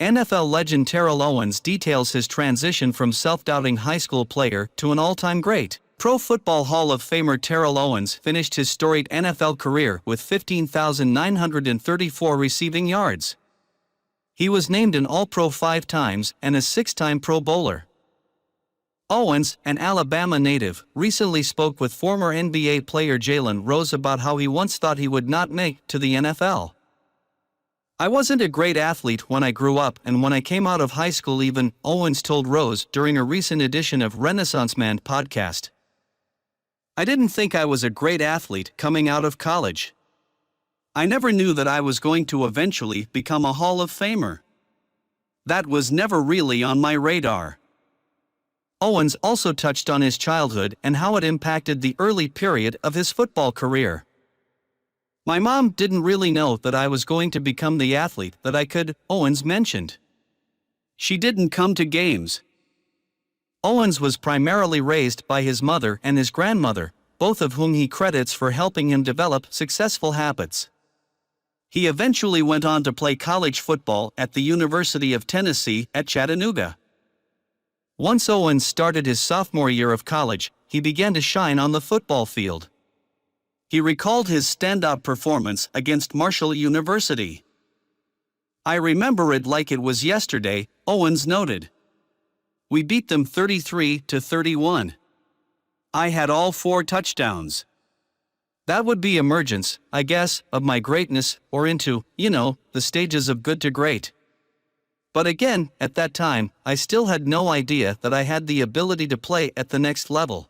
NFL legend Terrell Owens details his transition from self-doubting high school player to an all-time great. Pro Football Hall of Famer Terrell Owens finished his storied NFL career with 15,934 receiving yards. He was named an All-Pro 5 times and a 6-time Pro Bowler. Owens, an Alabama native, recently spoke with former NBA player Jalen Rose about how he once thought he would not make to the NFL. "I wasn't a great athlete when I grew up and when I came out of high school even," Owens told Rose during a recent edition of Renaissance Man podcast. "I didn't think I was a great athlete coming out of college. I never knew that I was going to eventually become a Hall of Famer. That was never really on my radar." Owens also touched on his childhood and how it impacted the early period of his football career. "My mom didn't really know that I was going to become the athlete that I could," Owens mentioned. "She didn't come to games." Owens was primarily raised by his mother and his grandmother, both of whom he credits for helping him develop successful habits. He eventually went on to play college football at the University of Tennessee at Chattanooga. Once Owens started his sophomore year of college, he began to shine on the football field. He recalled his standout performance against Marshall University. "I remember it like it was yesterday," Owens noted. "We beat them 33-31. I had all 4 touchdowns. That would be emergence, I guess, of my greatness, or into, the stages of good to great. But again, at that time, I still had no idea that I had the ability to play at the next level."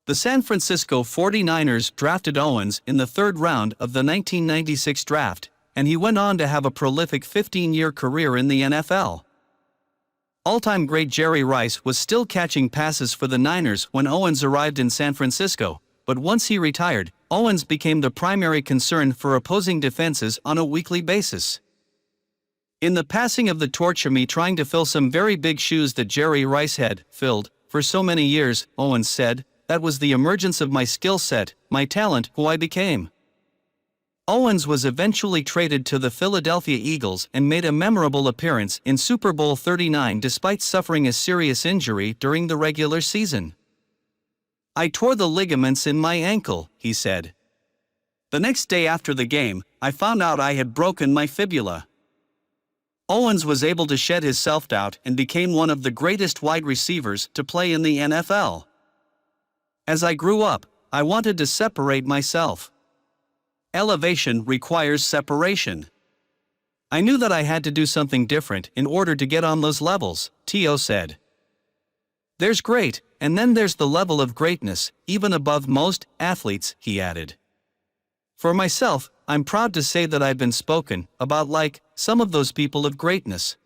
The San Francisco 49ers drafted Owens in the 3rd round of the 1996 draft, and he went on to have a prolific 15-year career in the NFL. All-time great Jerry Rice was still catching passes for the Niners when Owens arrived in San Francisco, but once he retired, Owens became the primary concern for opposing defenses on a weekly basis. "In the passing of the torch of me trying to fill some very big shoes that Jerry Rice had filled for so many years," Owens said, "that was the emergence of my skill set, my talent, who I became." Owens was eventually traded to the Philadelphia Eagles and made a memorable appearance in Super Bowl 39 despite suffering a serious injury during the regular season. "I tore the ligaments in my ankle," he said. "The next day after the game, I found out I had broken my fibula." Owens was able to shed his self-doubt and became one of the greatest wide receivers to play in the NFL. "As I grew up, I wanted to separate myself. Elevation requires separation. I knew that I had to do something different in order to get on those levels," T.O. said. "There's great, and then there's the level of greatness, even above most athletes," he added. "For myself, I'm proud to say that I've been spoken about like some of those people of greatness.